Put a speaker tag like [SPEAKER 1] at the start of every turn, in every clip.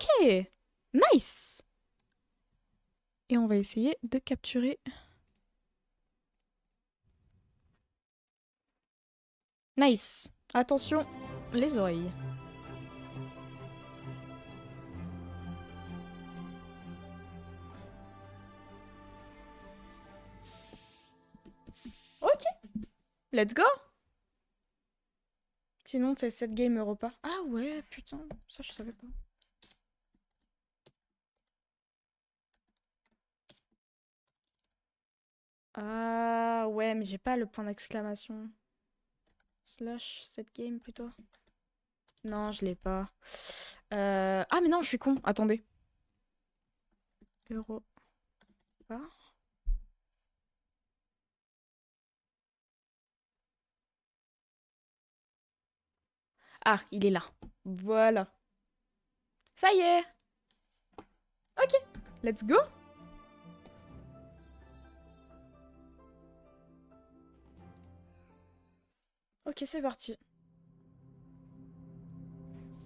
[SPEAKER 1] Ok, nice. Et on va essayer de capturer. Nice. Attention, les oreilles. Ok, let's go. Sinon, on fait 7 games Europa. Ah ouais, putain, ça je savais pas. Ah ouais, mais j'ai pas le point d'exclamation. Slash 7 games plutôt. Non, je l'ai pas. Ah mais non, je suis con. Attendez. Europa. Ah, il est là. Voilà. Ça y est. Ok, let's go. Ok, c'est parti.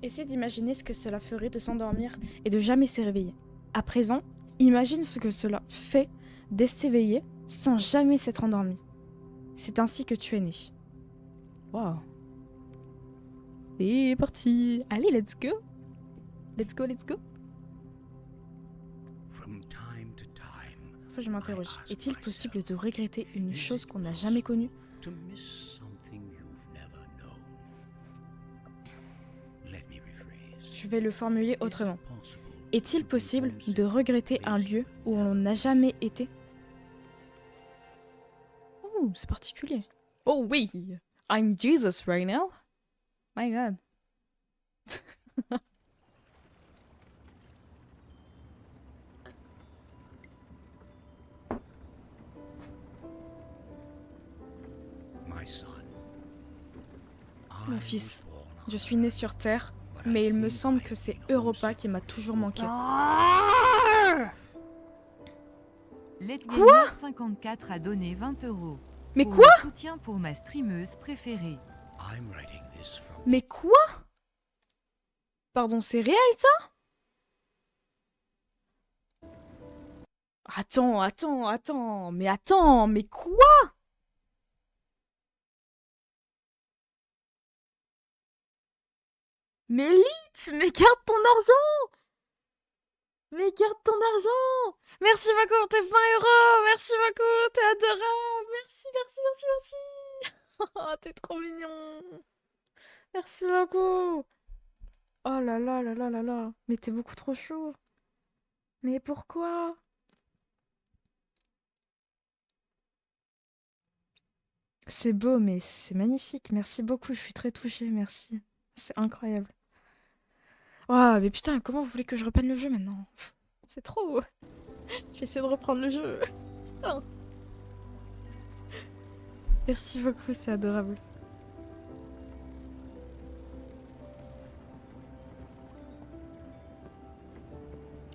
[SPEAKER 1] Essaie d'imaginer ce que cela ferait de s'endormir et de jamais se réveiller. À présent, imagine ce que cela fait de s'éveiller sans jamais s'être endormi. C'est ainsi que tu es né. Wow. C'est parti. Allez, let's go. Let's go, let's go. Enfin, je m'interroge. Est-il possible de regretter une chose qu'on n'a jamais connue? Je vais le formuler autrement. Est-il possible de regretter un lieu où on n'a jamais été? Oh, c'est particulier. Oh oui, I'm Jesus right now. My God. Mon fils, je suis né sur Terre, mais il me semble que c'est Europa qui m'a toujours manqué.
[SPEAKER 2] Quoi 54 a donné 20 €
[SPEAKER 1] Mais
[SPEAKER 2] pour
[SPEAKER 1] quoi
[SPEAKER 2] le soutien pour ma streameuse préférée.
[SPEAKER 1] Mais quoi? Pardon, c'est réel ça? Mais quoi? Mais Litz, mais garde ton argent! Mais garde ton argent! Merci beaucoup pour tes 20 euros! Merci beaucoup, t'es adorable! Merci, merci, merci, merci! Oh, t'es trop mignon! Merci beaucoup! Oh là là là là là là! Mais t'es beaucoup trop chaud! Mais pourquoi? C'est beau, mais c'est magnifique. Merci beaucoup, je suis très touchée, merci. C'est incroyable. Oh, mais putain, comment vous voulez que je reprenne le jeu maintenant? C'est trop! Je vais essayer de reprendre le jeu. Putain! Merci beaucoup, c'est adorable.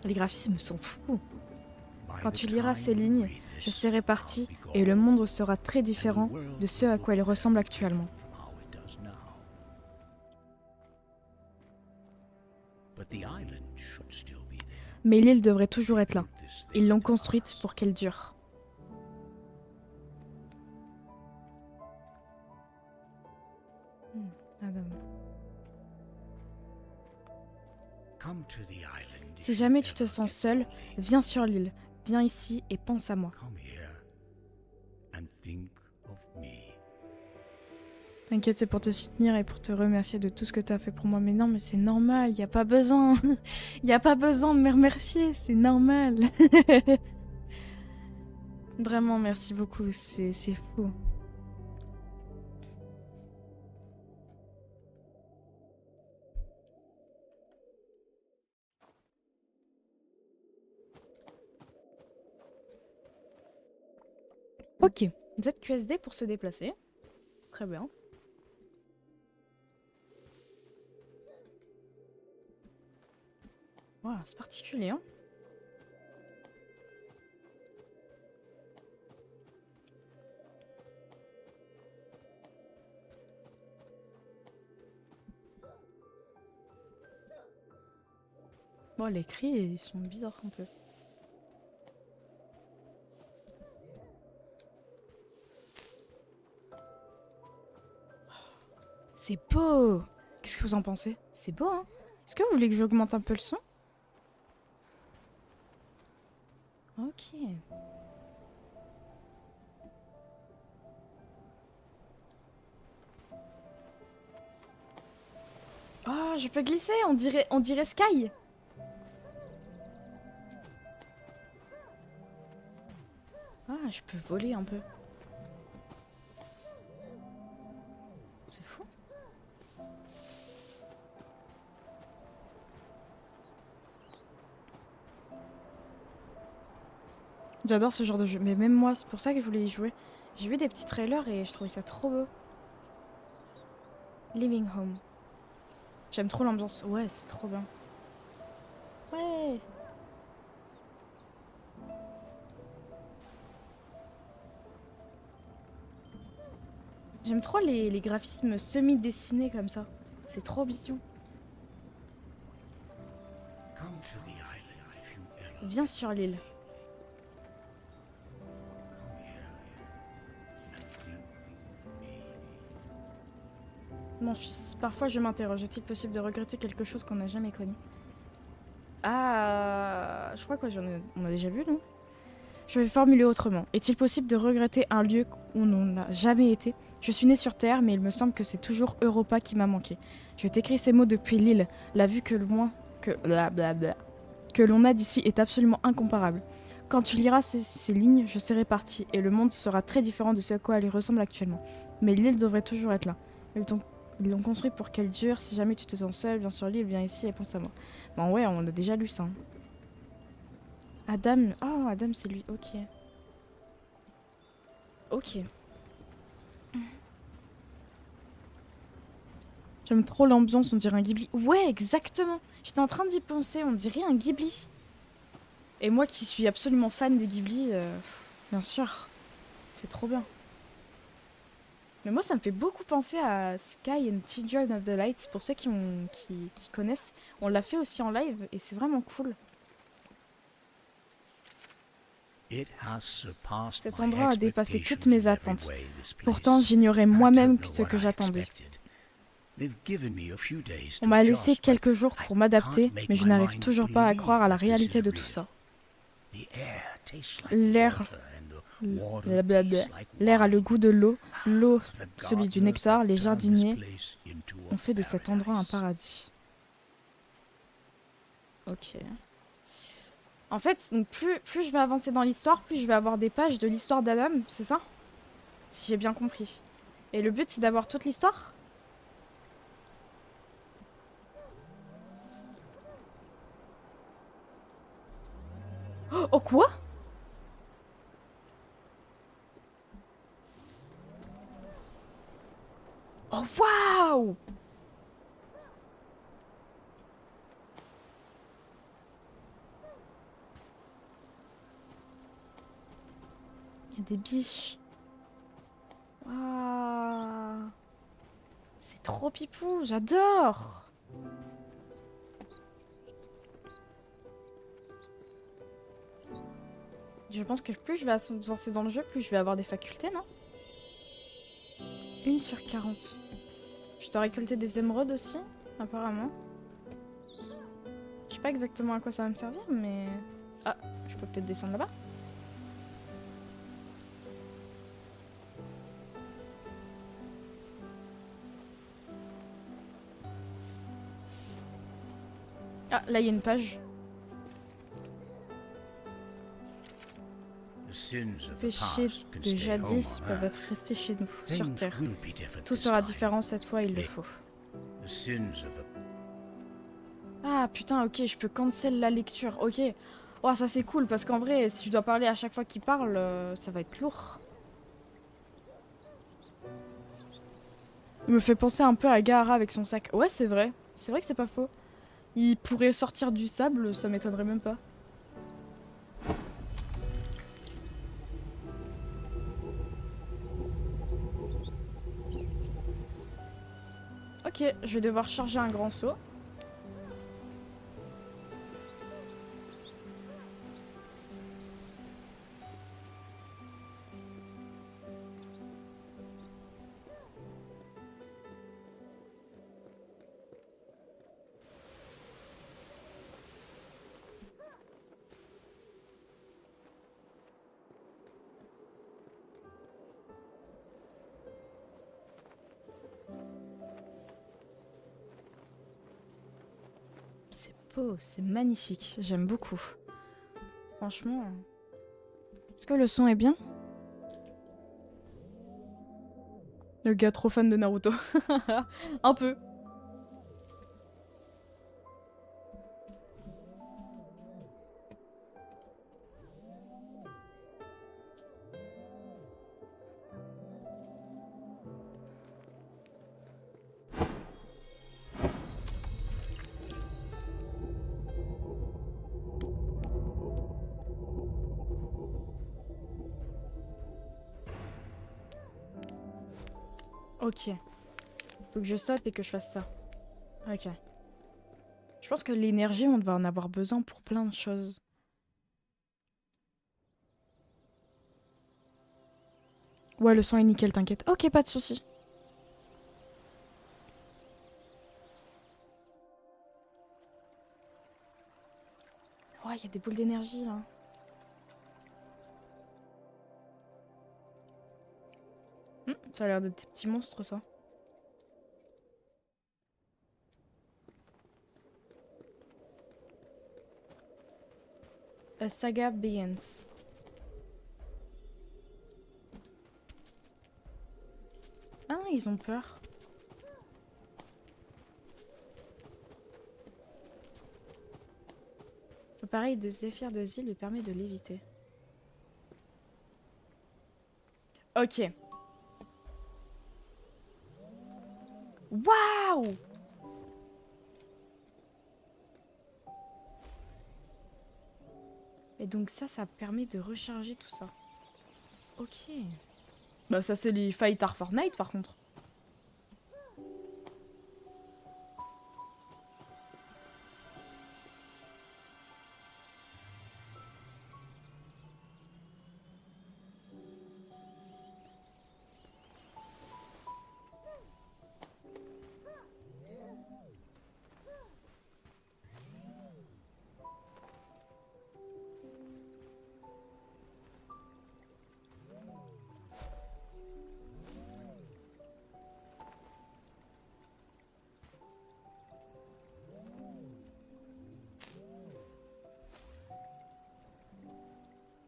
[SPEAKER 1] Les graphismes sont fous. Quand tu liras ces lignes, je serai parti et le monde sera très différent de ce à quoi il ressemble actuellement. Mais l'île devrait toujours être là. Ils l'ont construite pour qu'elle dure. Adam. Si jamais tu te sens seul, viens sur l'île, viens ici et pense à moi. T'inquiète, c'est pour te soutenir et pour te remercier de tout ce que tu as fait pour moi. Mais non, mais c'est normal, y a pas besoin. Y a pas besoin de me remercier, c'est normal. Vraiment, merci beaucoup, c'est fou. Ok, ZQSD pour se déplacer. Très bien. Wow, c'est particulier, hein. Bon, les cris, ils sont bizarres un peu. C'est beau! Qu'est-ce que vous en pensez? C'est beau, hein? Est-ce que vous voulez que j'augmente un peu le son? Ok. Oh, je peux glisser, on dirait Sky. Ah, je peux voler un peu. C'est fou. J'adore ce genre de jeu, mais même moi, c'est pour ça que je voulais y jouer. J'ai vu des petits trailers et je trouvais ça trop beau. Living Home. J'aime trop l'ambiance. Ouais, c'est trop bien. Ouais. J'aime trop les graphismes semi-dessinés comme ça. C'est trop mignon. Viens sur l'île. Mon fils, parfois je m'interroge, est-il possible de regretter quelque chose qu'on n'a jamais connu? Ah, je crois qu'on a déjà vu, non? Je vais formuler autrement. Est-il possible de regretter un lieu où l'on n'a jamais été? Je suis née sur Terre, mais il me semble que c'est toujours Europa qui m'a manqué. Je t'écris ces mots depuis l'île. La vue que loin que l'on a d'ici est absolument incomparable. Quand tu liras ces lignes, je serai partie, et le monde sera très différent de ce à quoi elle ressemble actuellement. Mais l'île devrait toujours être là. Ils l'ont construit pour qu'elle dure. Si jamais tu te sens seule, viens sur l'île, viens ici et pense à moi. Bon ouais, on a déjà lu ça. Hein. Adam... Oh, Adam, c'est lui. Ok. Ok. J'aime trop l'ambiance, on dirait un Ghibli. Ouais, exactement. J'étais en train d'y penser, on dirait un Ghibli. Et moi qui suis absolument fan des Ghibli, bien sûr. C'est trop bien. Mais moi, ça me fait beaucoup penser à Sky and Children of the Lights. Pour ceux qui connaissent, on l'a fait aussi en live et c'est vraiment cool. Cet endroit a dépassé toutes mes attentes. Pourtant, j'ignorais moi-même ce que j'attendais. On m'a laissé quelques jours pour m'adapter, mais je n'arrive toujours pas à croire à la réalité de tout ça. L'air a le goût de l'eau, l'eau celui du nectar, les jardiniers ont fait de cet endroit un paradis. Ok. En fait, donc plus je vais avancer dans l'histoire, plus je vais avoir des pages de l'histoire d'Adam, c'est ça? Si j'ai bien compris. Et le but, c'est d'avoir toute l'histoire? Oh quoi? Oh waouh! Il y a des biches. Waouh! C'est trop pipou, j'adore! Je pense que plus je vais avancer dans le jeu, plus je vais avoir des facultés, non? 1 sur 40. Je dois récolter des émeraudes aussi, apparemment. Je sais pas exactement à quoi ça va me servir, mais... Ah, je peux peut-être descendre là-bas? Ah, là il y a une page. Péchés de jadis peuvent être restés chez nous, sur Terre. Tout sera différent cette fois, il le faut. Ah putain, ok, je peux cancel la lecture, ok. Oh, ça c'est cool, parce qu'en vrai, si je dois parler à chaque fois qu'il parle, ça va être lourd. Il me fait penser un peu à Gaara avec son sac. Ouais, c'est vrai que c'est pas faux. Il pourrait sortir du sable, ça m'étonnerait même pas. Ok, je vais devoir charger un grand saut. beau, c'est magnifique. J'aime beaucoup. Franchement... Est-ce que le son est bien? Le gars trop fan de Naruto. Un peu. Ok. Faut que je saute et que je fasse ça. Ok. Je pense que l'énergie, on va en avoir besoin pour plein de choses. Ouais, le son est nickel, t'inquiète. Ok, pas de soucis. Ouais, il y a des boules d'énergie là. Ça a l'air d'être des petits monstres, ça. A saga begins. Ah, ils ont peur. L'appareil de Zéphyr de Zil lui permet de l'éviter. Ok. Waouh! Et donc ça permet de recharger tout ça. Ok. Bah ça c'est les fights à Fortnite par contre.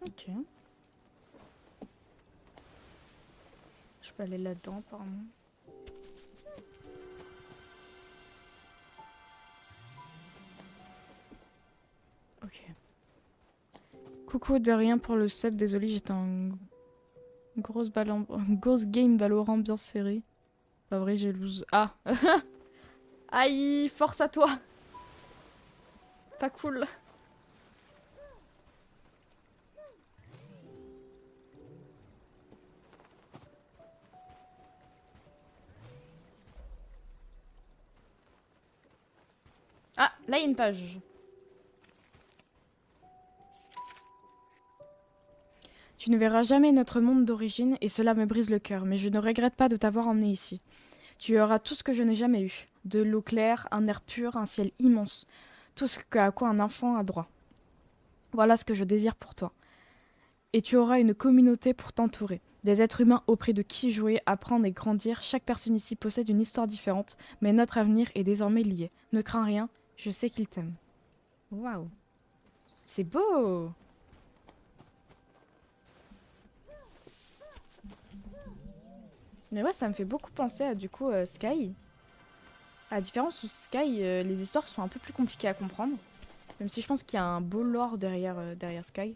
[SPEAKER 1] Ok. Je peux aller là-dedans apparemment. Ok. Coucou, de rien pour le sub, désolé, j'étais en grosse game Valorant bien serré. Pas vrai, j'ai lose. Ah. Aïe, force à toi. Pas cool. Ah, là il y a une page. Tu ne verras jamais notre monde d'origine et cela me brise le cœur, mais je ne regrette pas de t'avoir emmené ici. Tu auras tout ce que je n'ai jamais eu. De l'eau claire, un air pur, un ciel immense. Tout ce à quoi un enfant a droit. Voilà ce que je désire pour toi. Et tu auras une communauté pour t'entourer. Des êtres humains auprès de qui jouer, apprendre et grandir. Chaque personne ici possède une histoire différente, mais notre avenir est désormais lié. Ne crains rien, je sais qu'il t'aime. Waouh. C'est beau! Mais ouais, ça me fait beaucoup penser à du coup Sky. À la différence où Sky, les histoires sont un peu plus compliquées à comprendre. Même si je pense qu'il y a un beau lore derrière Sky.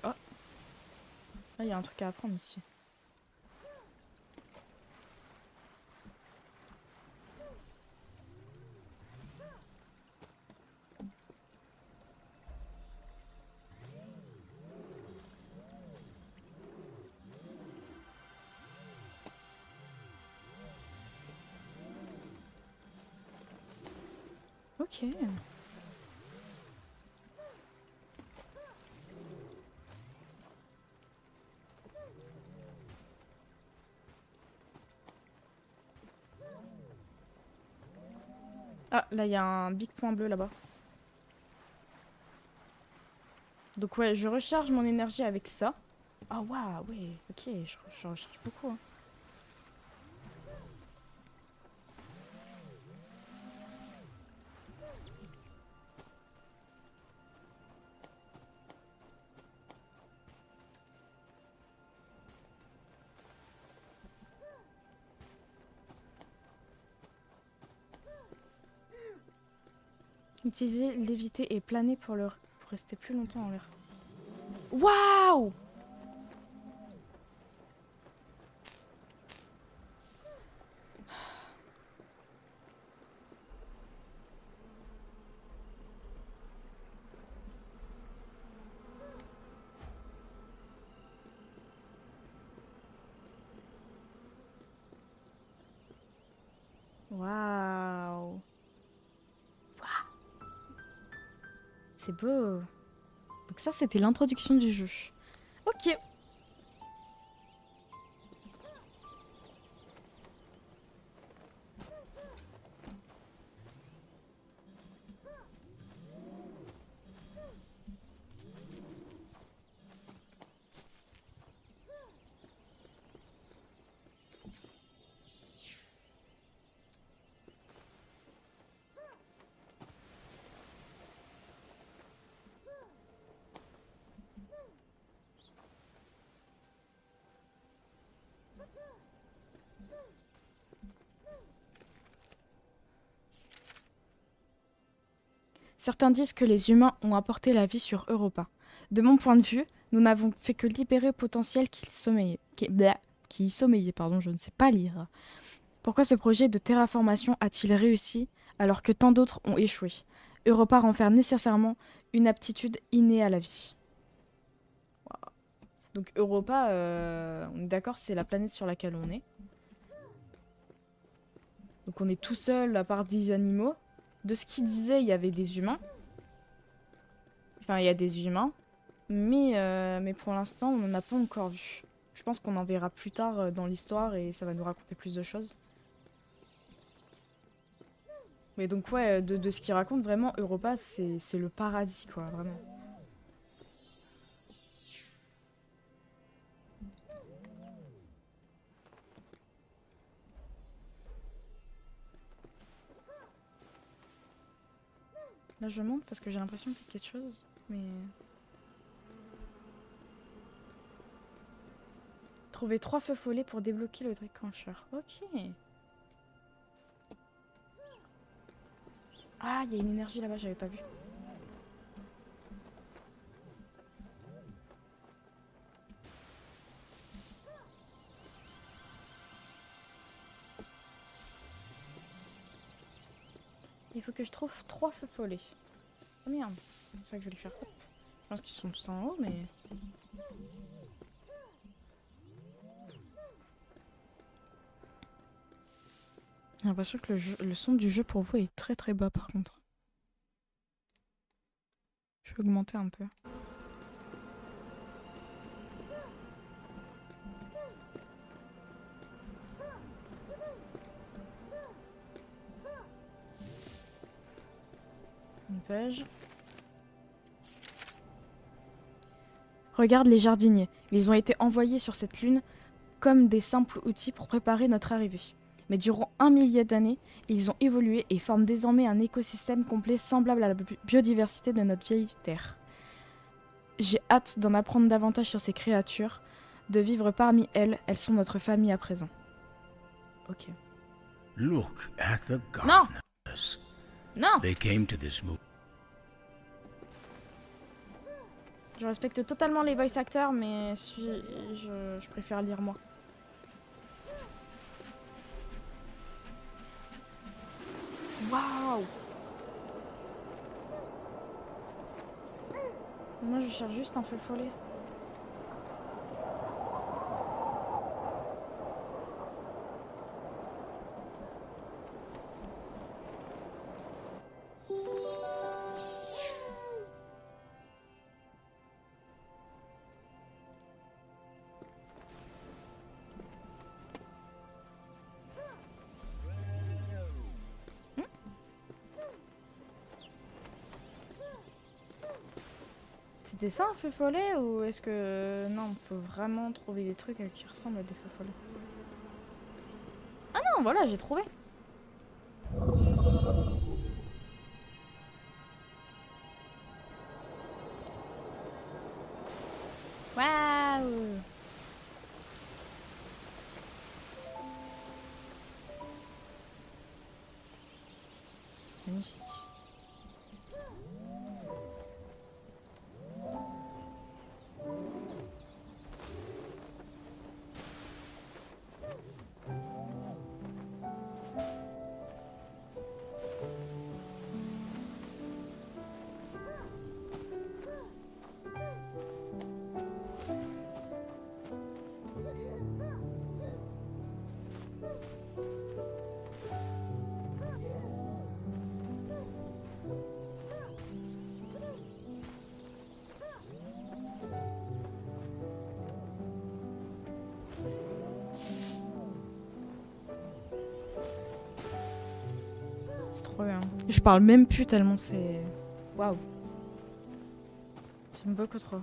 [SPEAKER 1] Oh, là il y a un truc à apprendre ici. Ok. Ah, là il y a un big point bleu là-bas. Donc ouais, je recharge mon énergie avec ça. Ah waouh, ouais, ok, je recharge beaucoup. Hein. Utiliser léviter et planer pour rester plus longtemps en l'air. Waouh! Waouh! C'est beau. Donc ça, c'était l'introduction du jeu. Ok. Certains disent que les humains ont apporté la vie sur Europa. De mon point de vue, nous n'avons fait que libérer le potentiel qui y sommeillait, pardon, je ne sais pas lire. Pourquoi ce projet de terraformation a-t-il réussi alors que tant d'autres ont échoué? Europa renferme nécessairement une aptitude innée à la vie. Donc Europa, on est d'accord, c'est la planète sur laquelle on est. Donc on est tout seul à part des animaux. De ce qu'il disait, il y avait des humains. Enfin, il y a des humains. Mais pour l'instant, on n'en a pas encore vu. Je pense qu'on en verra plus tard dans l'histoire et ça va nous raconter plus de choses. Mais donc ouais, de ce qu'il raconte, vraiment, Europa, c'est le paradis, quoi, vraiment. Là, je monte parce que j'ai l'impression qu'il y a quelque chose, mais... Trouver 3 feux follets pour débloquer le déclencheur. Ok. Ah, il y a une énergie là-bas, j'avais pas vu. Il faut que je trouve 3 feux follets. Oh merde, c'est ça que je vais les faire. Je pense qu'ils sont tous en haut, mais... J'ai l'impression que le son du jeu pour vous est très très bas par contre. Je vais augmenter un peu. Une page. Regarde les jardiniers. Ils ont été envoyés sur cette lune comme des simples outils pour préparer notre arrivée. Mais durant 1 millier d'années, ils ont évolué et forment désormais un écosystème complet semblable à la biodiversité de notre vieille Terre. J'ai hâte d'en apprendre davantage sur ces créatures, de vivre parmi elles. Elles sont notre famille à présent. Ok.
[SPEAKER 3] Look at the
[SPEAKER 1] Non!
[SPEAKER 3] gardeners.
[SPEAKER 1] Non!
[SPEAKER 3] They came to this move.
[SPEAKER 1] Je respecte totalement les voice actors, mais je préfère lire moi. Waouh! Moi je cherche juste un feu follet. C'était ça un feu follet ou est-ce que... Non, faut vraiment trouver des trucs qui ressemblent à des feux follets. Ah non, voilà, j'ai trouvé. Waouh! C'est magnifique. trop bien. Je parle même plus tellement c'est... Waouh. J'aime beaucoup trop.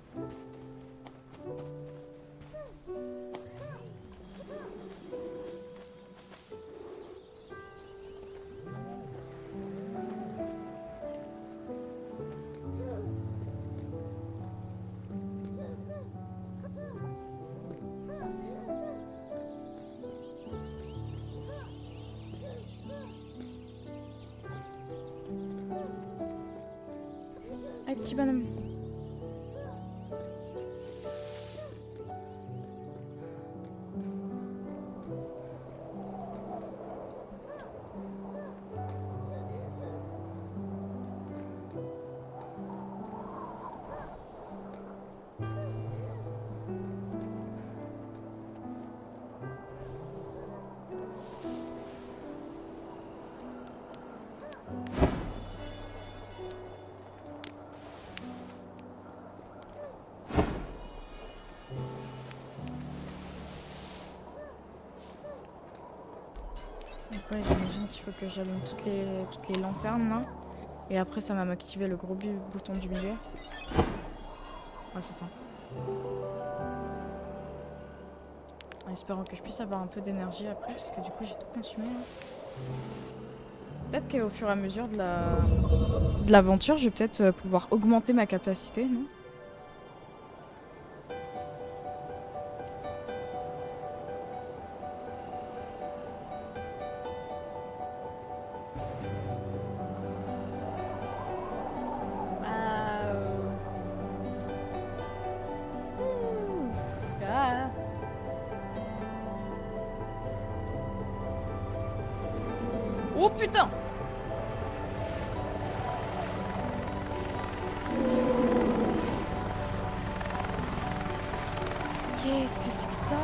[SPEAKER 1] Allez, petit bonhomme. Donc ouais, j'imagine qu'il faut que j'allume toutes les lanternes là. Et après ça va m'activer le gros bouton du milieu. Ouais, c'est ça. En espérant que je puisse avoir un peu d'énergie après, parce que du coup j'ai tout consumé. Peut-être qu'au fur et à mesure de l'aventure, je vais peut-être pouvoir augmenter ma capacité, non? Ah. Oh putain! Qu'est-ce que c'est que ça?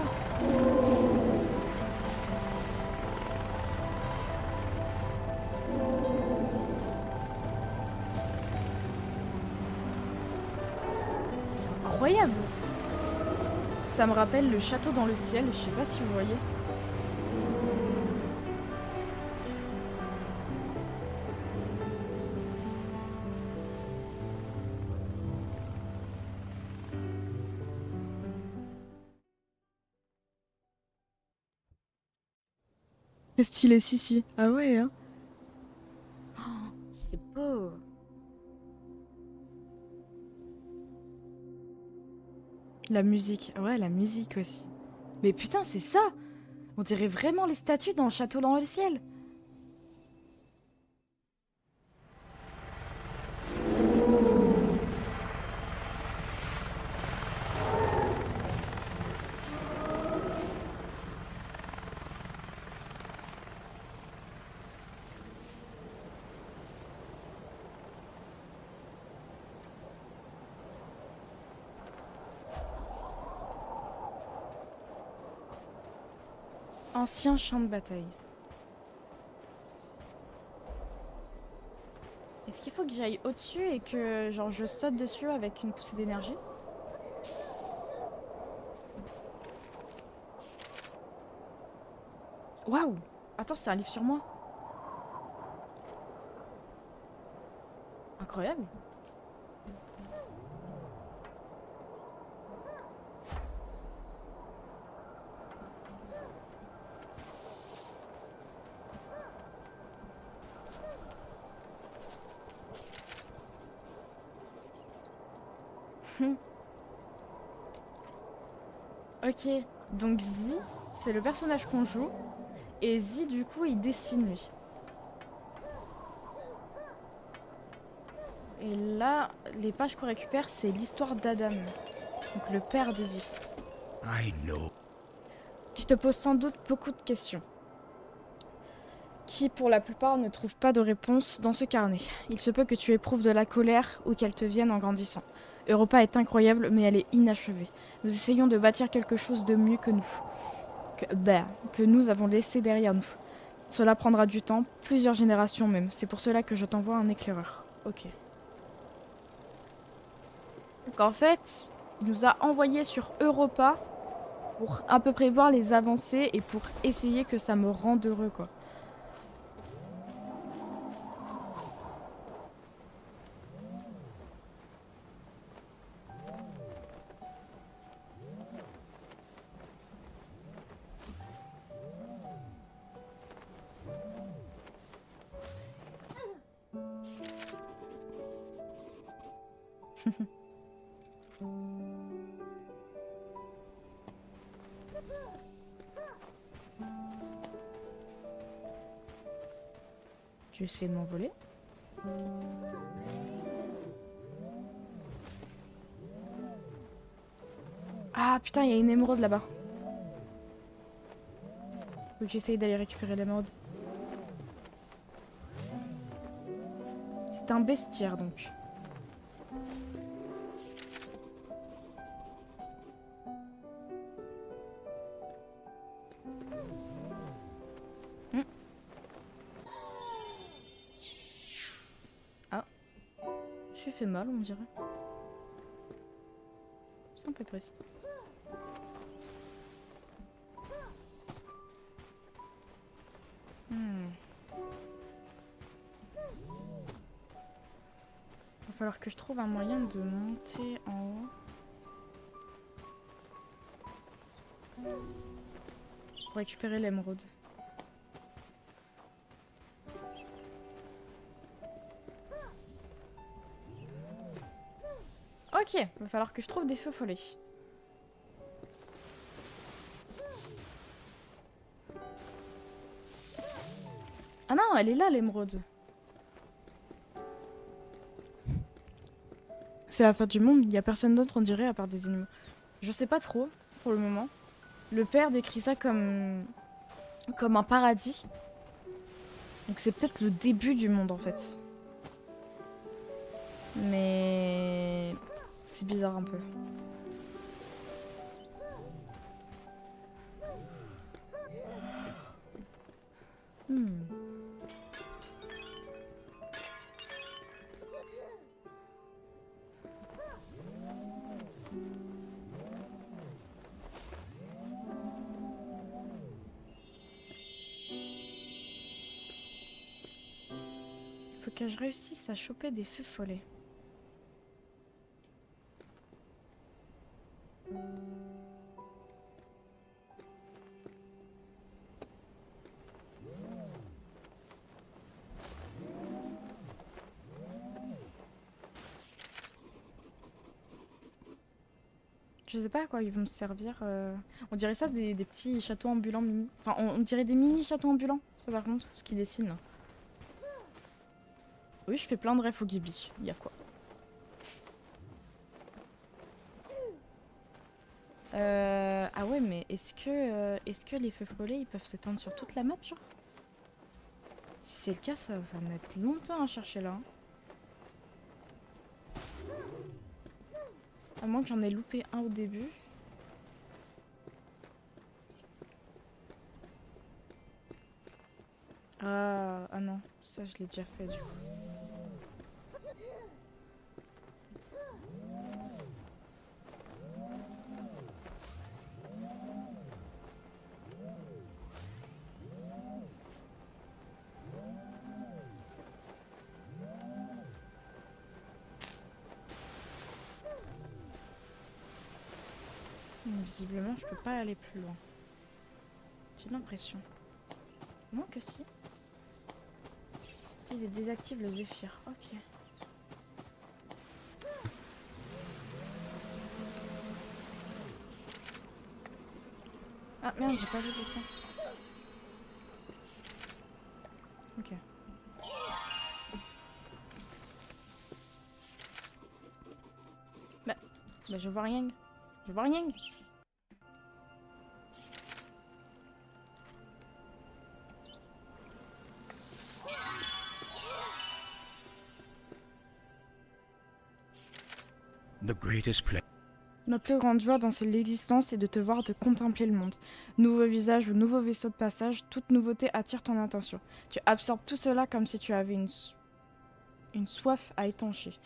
[SPEAKER 1] C'est incroyable! Ça me rappelle le château dans le ciel, je sais pas si vous voyez. C'est stylé, si. Ah ouais, hein? Oh, c'est beau. La musique, ouais, la musique aussi. Mais putain, c'est ça! On dirait vraiment les statues dans le château dans le ciel. Ancien champ de bataille. Est-ce qu'il faut que j'aille au-dessus et que genre je saute dessus avec une poussée d'énergie? Waouh! Attends, c'est un livre sur moi. Incroyable. Ok, donc Z, c'est le personnage qu'on joue. Et Z, du coup, il dessine lui. Et là, les pages qu'on récupère, c'est l'histoire d'Adam. Donc le père de Z.
[SPEAKER 3] I know.
[SPEAKER 1] Tu te poses sans doute beaucoup de questions, qui pour la plupart ne trouvent pas de réponse dans ce carnet. Il se peut que tu éprouves de la colère ou qu'elle te vienne en grandissant. Europa est incroyable, mais elle est inachevée. Nous essayons de bâtir quelque chose de mieux que nous. Que nous avons laissé derrière nous. Cela prendra du temps, plusieurs générations même. C'est pour cela que je t'envoie un éclaireur. Ok. Donc en fait, il nous a envoyé sur Europa pour à peu près voir les avancées et pour essayer que ça me rende heureux, quoi. Tu veux essayer de m'envoler? Ah putain, il y a une émeraude là-bas. Faut que j'essaye d'aller récupérer l'émeraude. C'est un bestiaire donc. Ah. Je suis fait mal, on dirait. C'est un peu triste. Va falloir que je trouve un moyen de monter en haut. Pour récupérer l'émeraude. Ok, va falloir que je trouve des feux follets. Ah non, elle est là l'émeraude. C'est la fin du monde, il n'y a personne d'autre on dirait à part des animaux. Je sais pas trop pour le moment. Le père décrit ça comme un paradis. Donc c'est peut-être le début du monde en fait. Mais c'est bizarre un peu. Faut que je réussisse à choper des feux follets. Je sais pas à quoi ils vont me servir. On dirait ça des petits châteaux ambulants mini. Enfin, on dirait des mini châteaux ambulants. Ça par contre, ce qu'ils dessinent là. Oui, je fais plein de refs au Ghibli. Y a quoi? Ah ouais, mais est-ce que les feux follets ils peuvent s'étendre sur toute la map, genre? Si c'est le cas, ça va mettre longtemps à chercher là. À moins que j'en ai loupé un au début. Ah non, ça je l'ai déjà fait du coup. Visiblement, je peux pas aller plus loin. J'ai l'impression. Moins que si. Il désactive le zéphyr. Ok. Ah merde, j'ai pas vu le son. Ok. Bah je vois rien. Je vois rien.
[SPEAKER 3] The greatest pleasure.
[SPEAKER 1] Ma plus grande joie dans l'existence est de te voir, de contempler le monde. Nouveau visage ou nouveau vaisseau de passage, toute nouveauté attire ton attention. Tu absorbes tout cela comme si tu avais une soif à étancher.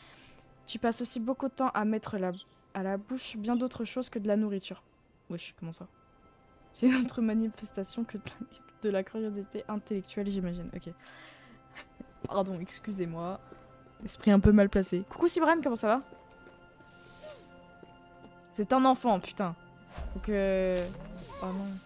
[SPEAKER 1] Tu passes aussi beaucoup de temps à mettre à la bouche bien d'autres choses que de la nourriture. Wesh, comment ça? C'est une autre manifestation que de la curiosité intellectuelle, j'imagine. Ok. Pardon, excusez-moi. Esprit un peu mal placé. Coucou Sibran, comment ça va? C'est un enfant, putain. Donc oh non.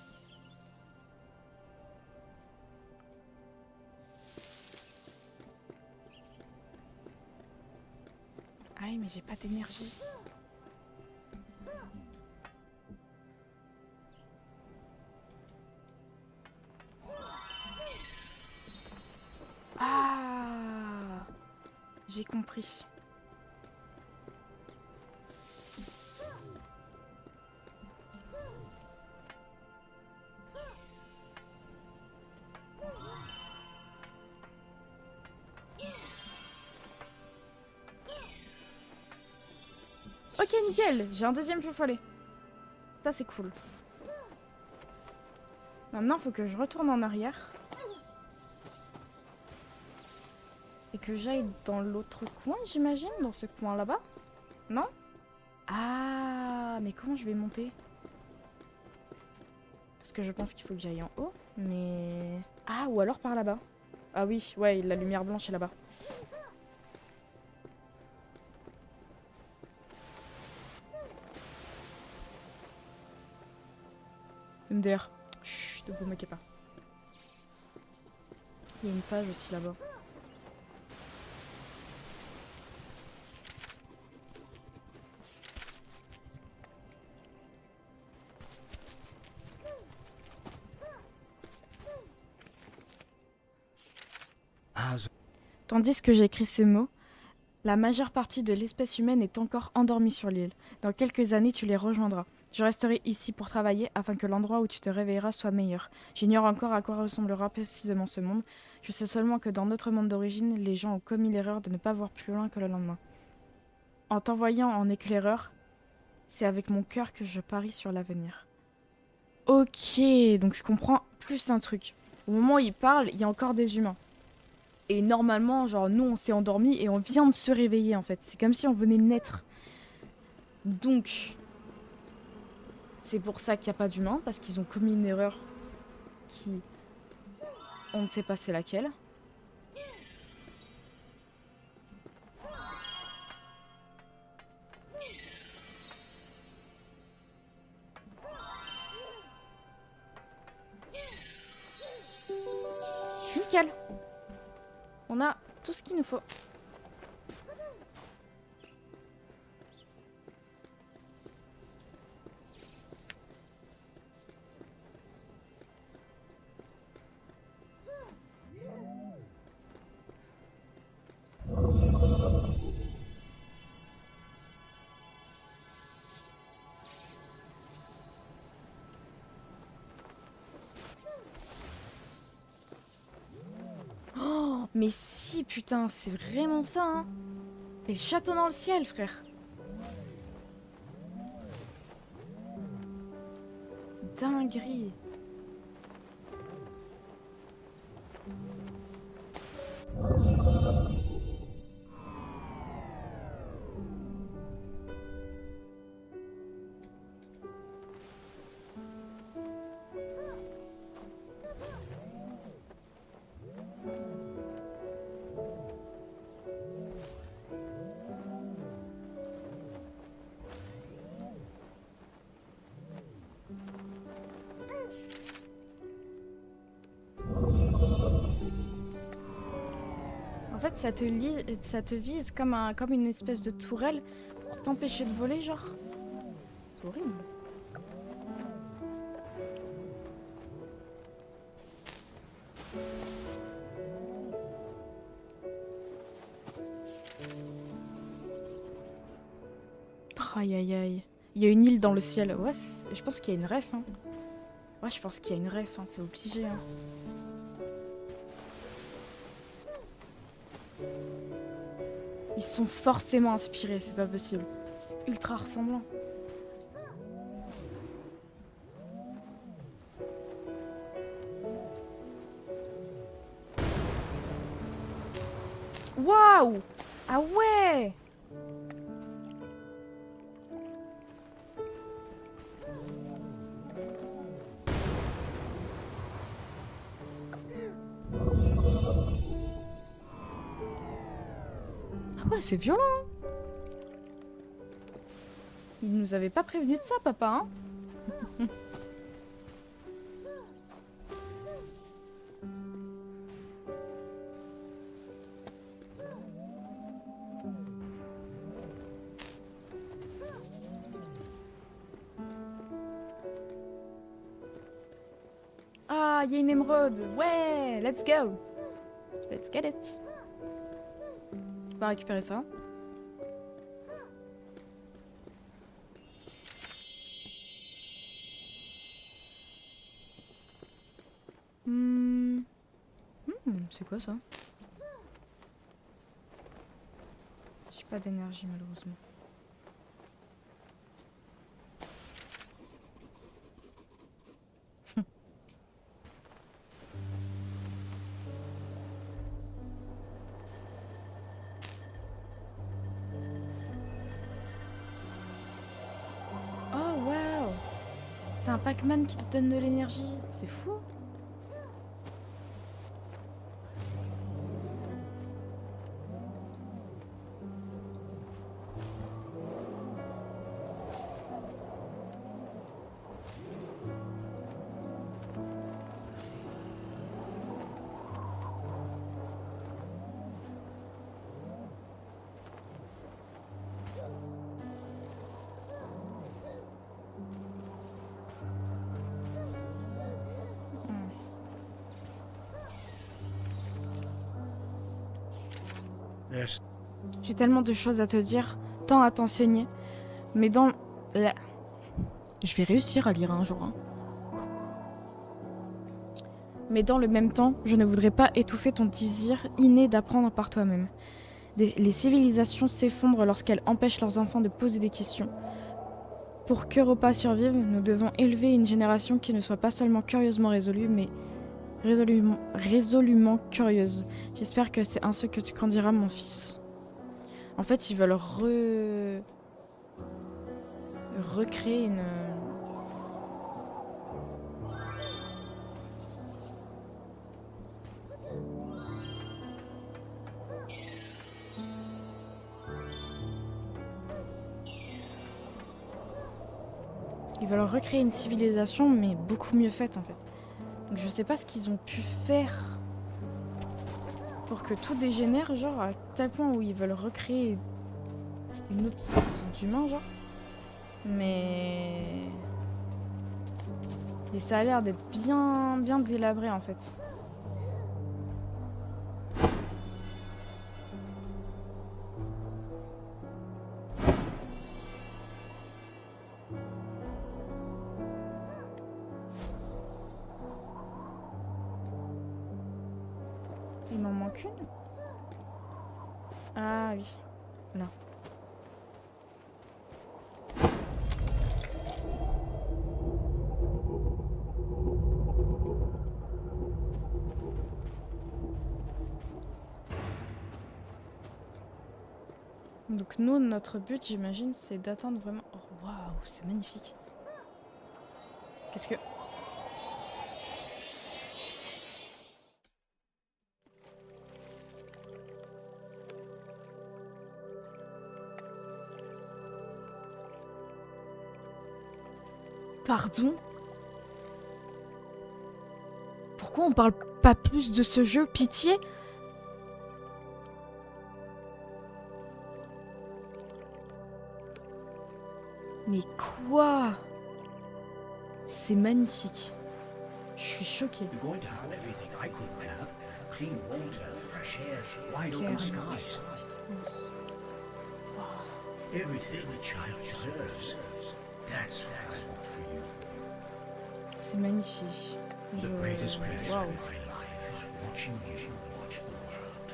[SPEAKER 1] Ah oui, mais j'ai pas d'énergie. Ah, j'ai compris. Ok, nickel, j'ai un deuxième feu follet. Ça, c'est cool. Maintenant, faut que je retourne en arrière. Et que j'aille dans l'autre coin, j'imagine, dans ce coin là-bas. Non? Ah, mais comment je vais monter? Parce que je pense qu'il faut que j'aille en haut, mais... Ah, ou alors par là-bas. Ah oui, ouais, la lumière blanche est là-bas. MDR. Chut, ne vous moquez pas. Il y a une page aussi là-bas.
[SPEAKER 3] As
[SPEAKER 1] Tandis que j'écris ces mots, la majeure partie de l'espèce humaine est encore endormie sur l'île. Dans quelques années, tu les rejoindras. Je resterai ici pour travailler afin que l'endroit où tu te réveilleras soit meilleur. J'ignore encore à quoi ressemblera précisément ce monde. Je sais seulement que dans notre monde d'origine, les gens ont commis l'erreur de ne pas voir plus loin que le lendemain. En t'envoyant en éclaireur, c'est avec mon cœur que je parie sur l'avenir. Ok, donc je comprends plus un truc. Au moment où il parle, il y a encore des humains. Et normalement, genre, nous, on s'est endormis et on vient de se réveiller, en fait. C'est comme si on venait de naître. Donc, c'est pour ça qu'il n'y a pas d'humains, parce qu'ils ont commis une erreur qui... On ne sait pas c'est laquelle. Nickel. On a tout ce qu'il nous faut. Oh, mais si, putain, c'est vraiment ça, hein. T'es le château dans le ciel, frère. Dinguerie. En fait, ça te vise comme une espèce de tourelle pour t'empêcher de voler, genre. C'est horrible. Aïe aïe aïe. Il y a une île dans le ciel. Ouais, je pense qu'il y a une ref, hein. Ouais, je pense qu'il y a une ref, hein. C'est obligé, hein. Ils sont forcément inspirés, c'est pas possible. C'est ultra ressemblant. Waouh! Ah ouais! Ah ouais, c'est violent, hein. Il nous avait pas prévenu de ça, papa, hein. il y a une émeraude. Ouais, let's go. Let's get it. On va récupérer ça. C'est quoi ça? J'ai pas d'énergie malheureusement. Oh wow! C'est un Pac-Man qui te donne de l'énergie. C'est fou.
[SPEAKER 3] There's
[SPEAKER 1] J'ai tellement de choses à te dire, tant à t'enseigner. Mais dans la... Je vais réussir à lire un jour. Hein. Mais dans le même temps, je ne voudrais pas étouffer ton désir inné d'apprendre par toi-même. Les civilisations s'effondrent lorsqu'elles empêchent leurs enfants de poser des questions. Pour qu'Europa survive, nous devons élever une génération qui ne soit pas seulement curieusement résolue, mais résolument curieuse. J'espère que c'est ainsi que tu grandiras, mon fils. En fait, ils veulent recréer une... Ils veulent recréer une civilisation, mais beaucoup mieux faite, en fait. Donc je sais pas ce qu'ils ont pu faire pour que tout dégénère, genre, à tel point où ils veulent recréer une autre sorte d'humain, genre. Mais... Et ça a l'air d'être bien délabré, en fait. Il m'en manque une? Ah oui, là. Donc nous, notre but, j'imagine, c'est d'atteindre vraiment... Oh, waouh, c'est magnifique. Qu'est-ce que... Pardon? Pourquoi on parle pas plus de ce jeu? Pitié? Mais quoi? C'est magnifique. Je suis choquée.
[SPEAKER 3] You're going to have everything I couldn't have. Clean water, fresh air, wide
[SPEAKER 1] Claire,
[SPEAKER 3] open skies.
[SPEAKER 1] immense.
[SPEAKER 3] Everything a child deserves. That's what I want for you.
[SPEAKER 1] C'est magnifique.
[SPEAKER 3] The greatest pleasure
[SPEAKER 1] Waouh.
[SPEAKER 3] in my life is watching you watch the world.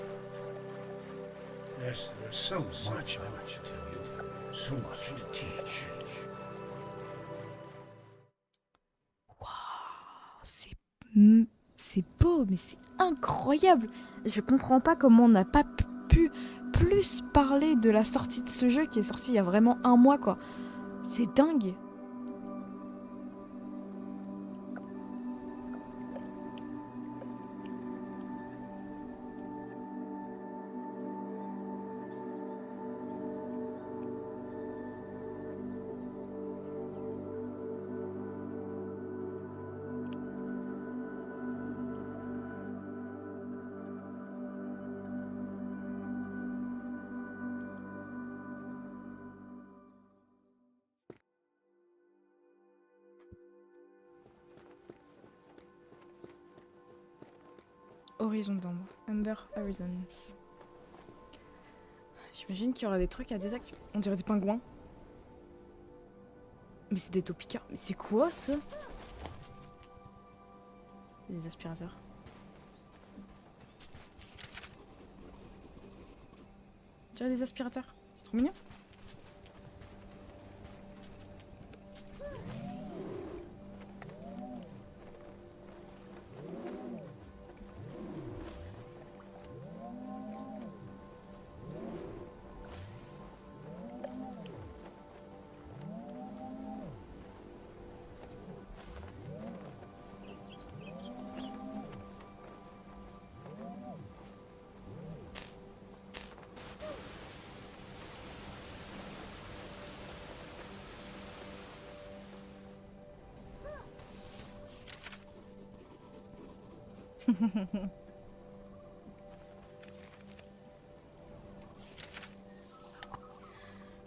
[SPEAKER 3] There's so much I want to tell you, so much to teach.
[SPEAKER 1] C'est beau, mais c'est incroyable. Je comprends pas comment on n'a pas pu plus parler de la sortie de ce jeu qui est sorti il y a vraiment un mois, quoi. C'est dingue. Horizon d'ombre. Ember Horizons. J'imagine qu'il y aura des trucs à désactiver. On dirait des pingouins. Mais c'est des topicas. Mais c'est quoi ça? Des aspirateurs. On dirait des aspirateurs. C'est trop mignon.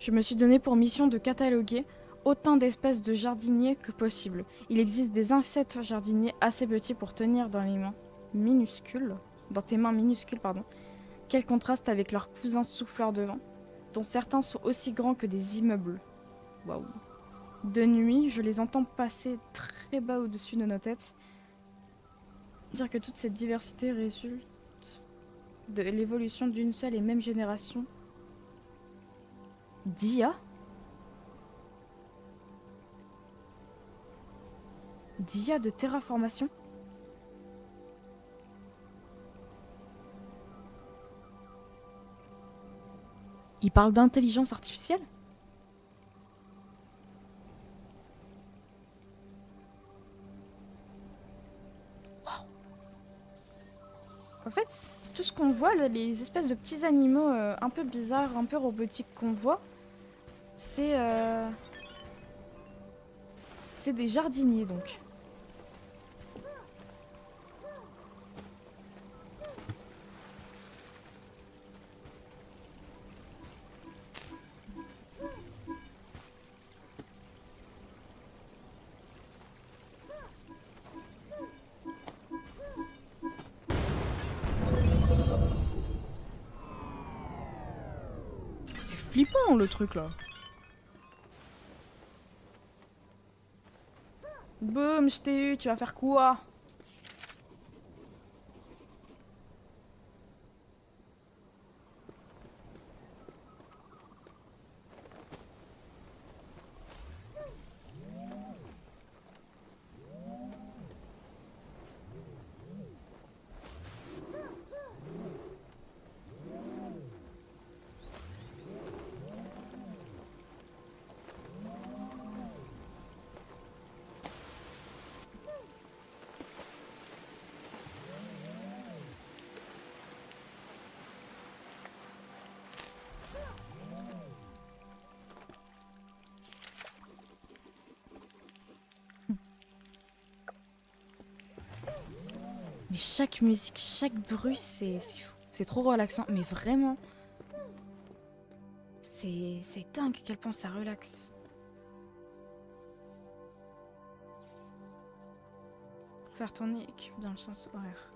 [SPEAKER 1] Je me suis donné pour mission de cataloguer autant d'espèces de jardiniers que possible. Il existe des insectes jardiniers assez petits pour tenir dans les mains minuscules, dans tes mains minuscules, pardon. Quel contraste avec leurs cousins souffleurs de vent, dont certains sont aussi grands que des immeubles. Waouh. De nuit, je les entends passer très bas au-dessus de nos têtes. Dire que toute cette diversité résulte de l'évolution d'une seule et même génération d'IA. D'IA de terraformation. Il parle d'intelligence artificielle? En fait, tout ce qu'on voit, là, les espèces de petits animaux un peu bizarres, un peu robotiques qu'on voit, c'est des jardiniers donc. C'est flippant le truc là. Boum, je t'ai eu, tu vas faire quoi? Mais chaque musique, chaque bruit, c'est fou. C'est trop relaxant. Mais vraiment, c'est dingue à quel point ça relaxe. Faire tourner les cubes dans le sens horaire.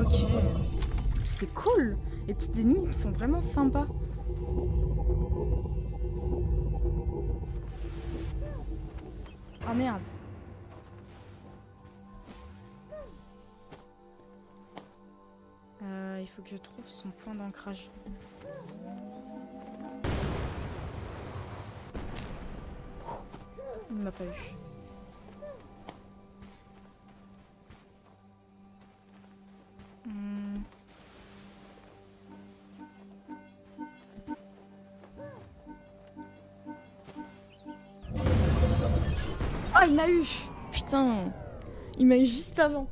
[SPEAKER 1] Ok, c'est cool. Les petites énigmes sont vraiment sympas. Ah merde. Il faut que je trouve son point d'ancrage. Il ne m'a pas eu. Hmm. Ah, il m'a eu! Putain! Il m'a eu juste avant.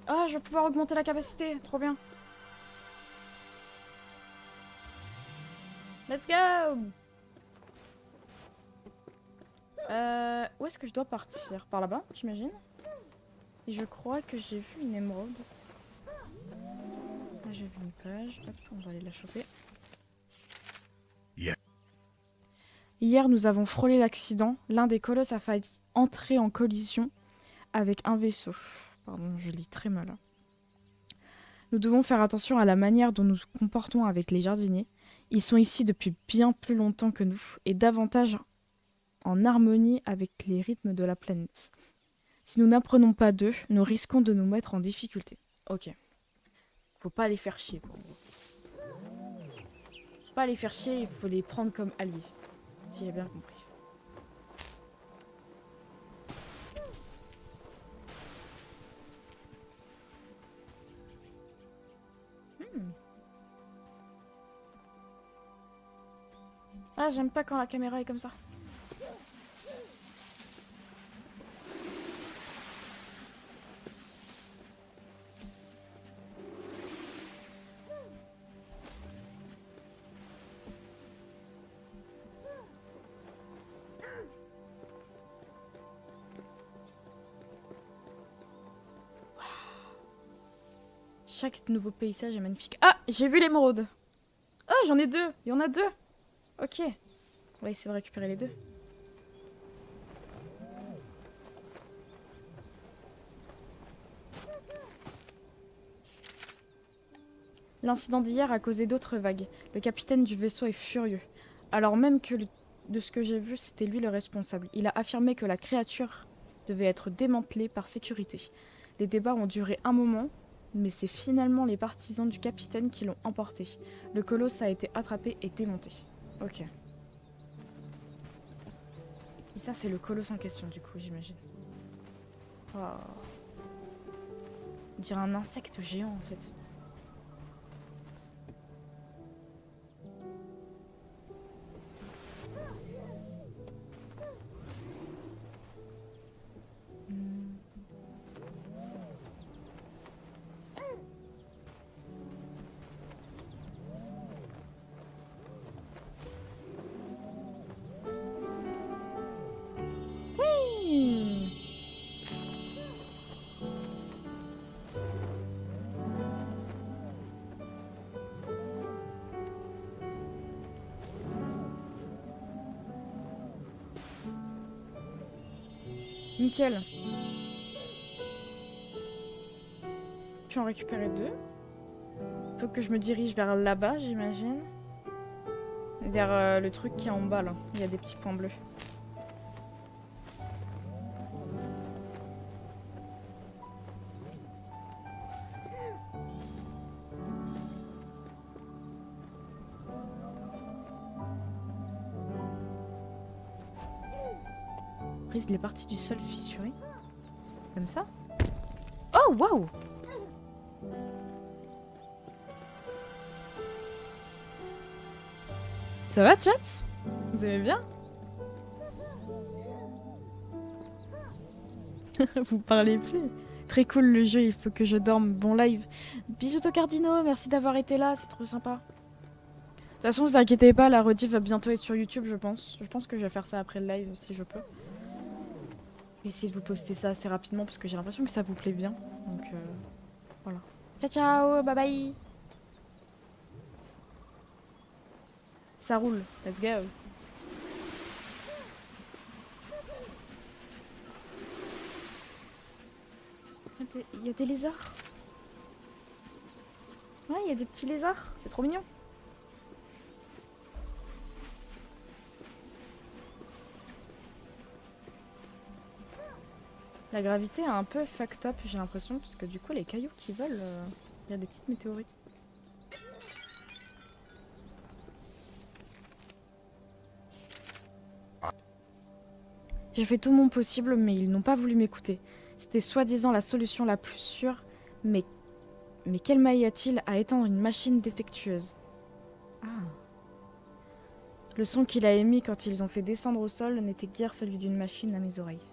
[SPEAKER 1] Ah, je vais pouvoir augmenter la capacité. Trop bien. Let's go! Où est-ce que je dois partir? Par là-bas, j'imagine. Et je crois que j'ai vu une émeraude. Là, j'ai vu une page. Hop, on va aller la choper.
[SPEAKER 3] Yeah.
[SPEAKER 1] Hier, nous avons frôlé l'accident. L'un des colosses a failli entrer en collision avec un vaisseau. Pardon, je lis très mal. Nous devons faire attention à la manière dont nous nous comportons avec les jardiniers. Ils sont ici depuis bien plus longtemps que nous et davantage en harmonie avec les rythmes de la planète. Si nous n'apprenons pas d'eux, nous risquons de nous mettre en difficulté. Ok. Faut pas les faire chier. Faut pas les faire chier, il faut les prendre comme alliés. Si j'ai bien compris. Ah, j'aime pas quand la caméra est comme ça. Chaque nouveau paysage est magnifique. Ah, j'ai vu l'émeraude. Ah, j'en ai deux. Il y en a deux. Ok. On va essayer de récupérer les deux. L'incident d'hier a causé d'autres vagues. Le capitaine du vaisseau est furieux. Alors même que de ce que j'ai vu, c'était lui le responsable. Il a affirmé que la créature devait être démantelée par sécurité. Les débats ont duré un moment, mais c'est finalement les partisans du capitaine qui l'ont emporté. Le colosse a été attrapé et démonté. Ok. Et ça, c'est le colosse en question, du coup, j'imagine. Oh. On dirait un insecte géant, en fait. Hmm. Nickel. Puis en récupérer deux. Faut que je me dirige vers là-bas, j'imagine. Vers le truc qui est en bas, là. Il y a des petits points bleus. Brise les parties du sol fissurées. Comme ça. Oh, waouh! Ça va, chat? Vous aimez bien? Vous parlez plus. Très cool le jeu, il faut que je dorme. Bon live. Bisous Tocardino, merci d'avoir été là, c'est trop sympa. De toute façon, vous inquiétez pas, la rediff va bientôt être sur YouTube, je pense. Je pense que je vais faire ça après le live si je peux. Je vais essayer de vous poster ça assez rapidement parce que j'ai l'impression que ça vous plaît bien. Donc voilà. Ciao ciao, bye bye. Ça roule, let's go. Il y a des lézards. Ouais, il y a des petits lézards, c'est trop mignon. La gravité est un peu fucked up, j'ai l'impression, parce que du coup, les cailloux qui volent, il y a des petites météorites. J'ai fait tout mon possible, mais ils n'ont pas voulu m'écouter. C'était soi-disant la solution la plus sûre, mais quel mal y a-t-il à étendre une machine défectueuse? Ah. Le son qu'il a émis quand ils ont fait descendre au sol n'était guère celui d'une machine à mes oreilles.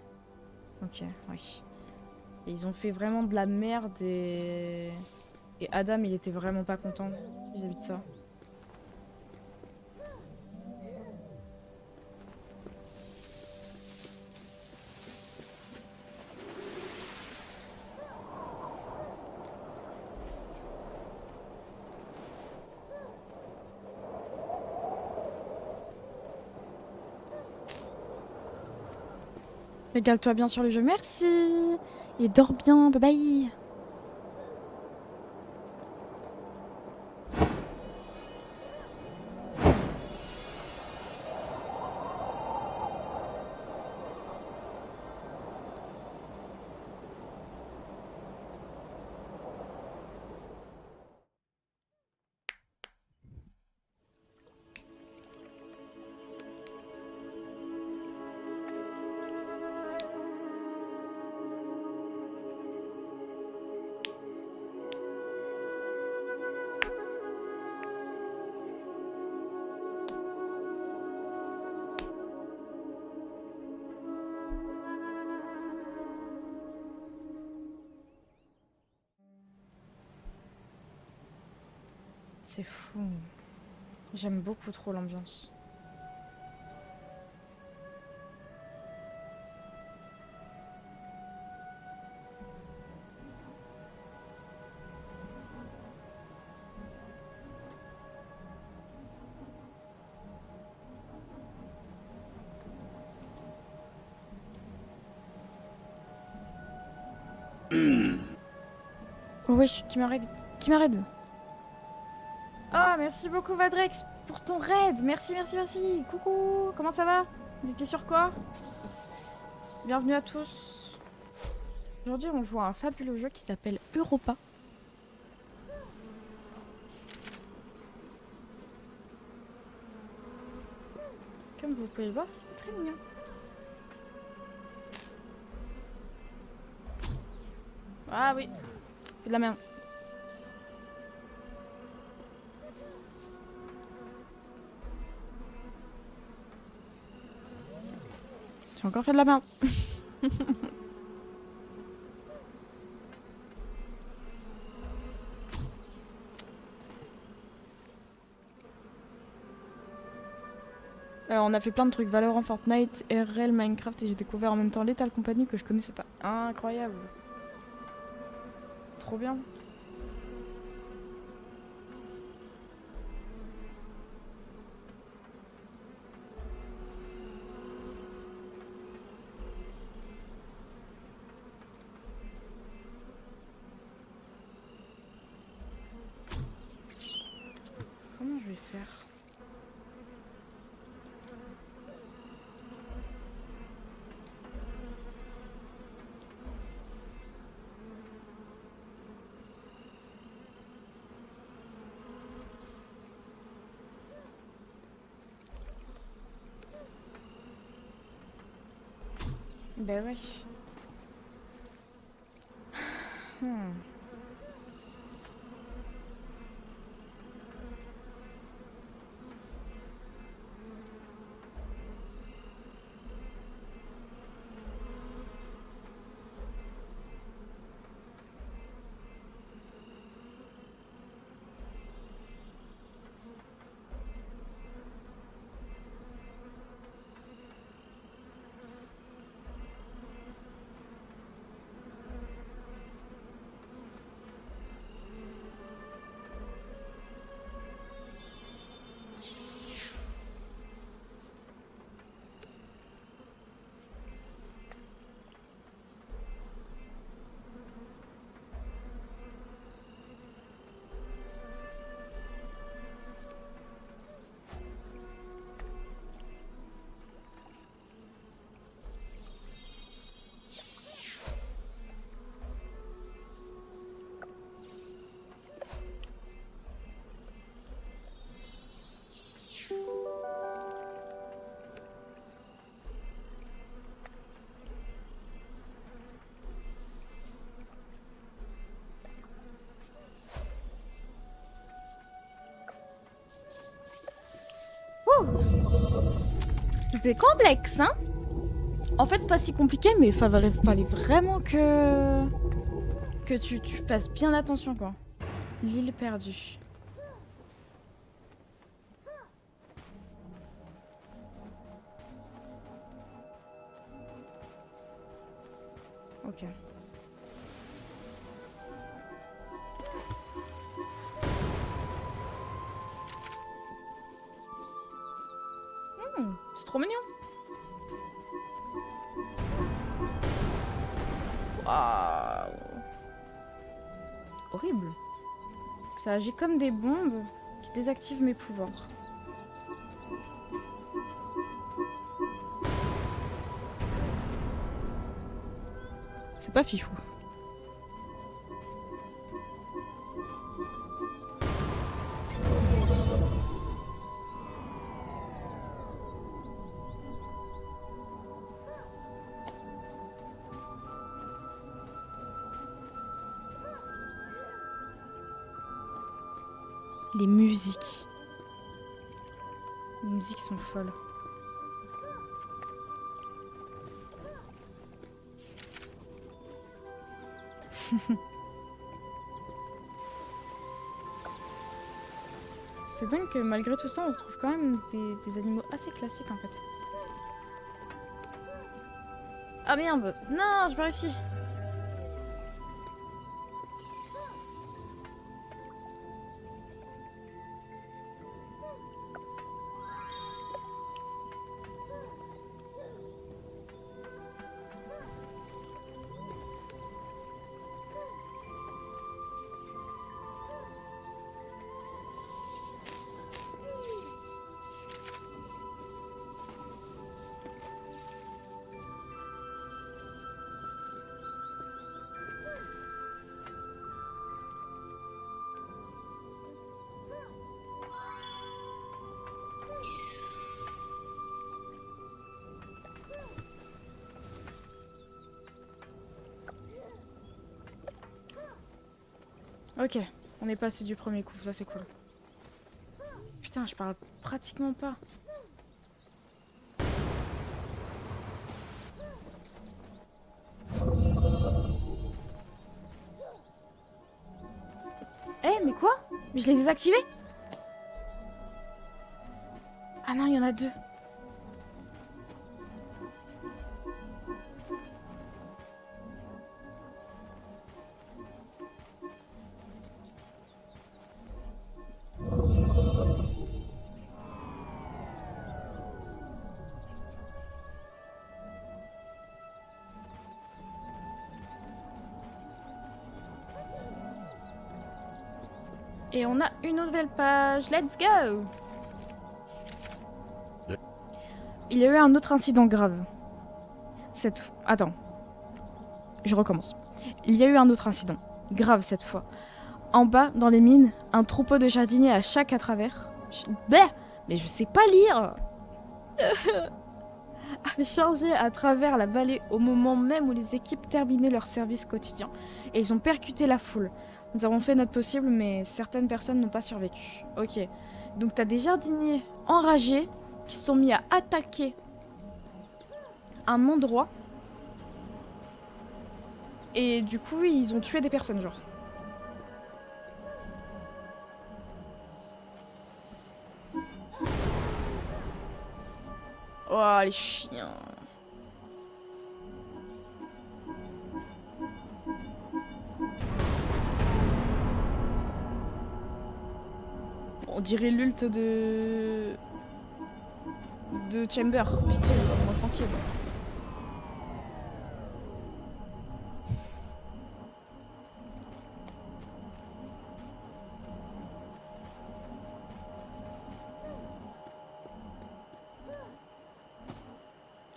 [SPEAKER 1] Ok, oui. Et ils ont fait vraiment de la merde et Adam, il était vraiment pas content vis-à-vis de ça. Régale-toi bien sur le jeu, merci. Et dors bien, bye bye. C'est fou. J'aime beaucoup trop l'ambiance. Oh wesh, qui m'arrête? Qui m'arrête? Ah, merci beaucoup Vadrex pour ton raid. Merci, merci, merci. Coucou, comment ça va? Vous étiez sur quoi? Bienvenue à tous. Aujourd'hui, on joue à un fabuleux jeu qui s'appelle Europa. Comme vous pouvez le voir, c'est très mignon. Ah oui, c'est de la merde. J'ai encore fait de la merde. Alors on a fait plein de trucs, Valorant, Fortnite, RL, Minecraft et j'ai découvert en même temps Lethal Company que je connaissais pas. Incroyable. Trop bien. Comment je vais faire? Ben ouais. Hmm. C'était complexe, hein? En fait, pas si compliqué, mais fallait vraiment que tu fasses bien attention, quoi. L'île perdue. Ok. C'est trop mignon. Waouh. Horrible. Ça agit comme des bombes qui désactivent mes pouvoirs. C'est pas fifou. Les musiques. Les musiques sont folles. C'est dingue que malgré tout ça, on retrouve quand même des animaux assez classiques en fait. Ah merde! Non, j'ai pas réussi! Ok, on est passé du premier coup, ça c'est cool. Putain, je parle pratiquement pas. Eh, mais quoi? Mais je l'ai désactivé? Ah non, il y en a deux. Et on a une nouvelle page. Let's go! Il y a eu un autre incident grave. Attends. Je recommence. Il y a eu un autre incident. Grave cette fois. En bas, dans les mines, un troupeau de jardiniers à chaque à travers. Mais je sais pas lire! a chargé à travers la vallée au moment même où les équipes terminaient leur service quotidien. Et ils ont percuté la foule. Nous avons fait notre possible, mais certaines personnes n'ont pas survécu. Ok. Donc t'as des jardiniers enragés qui se sont mis à attaquer un endroit. Et du coup, ils ont tué des personnes, genre. Oh, les chiens. On dirait l'ult de Chamber. Pitié, laissez-moi tranquille.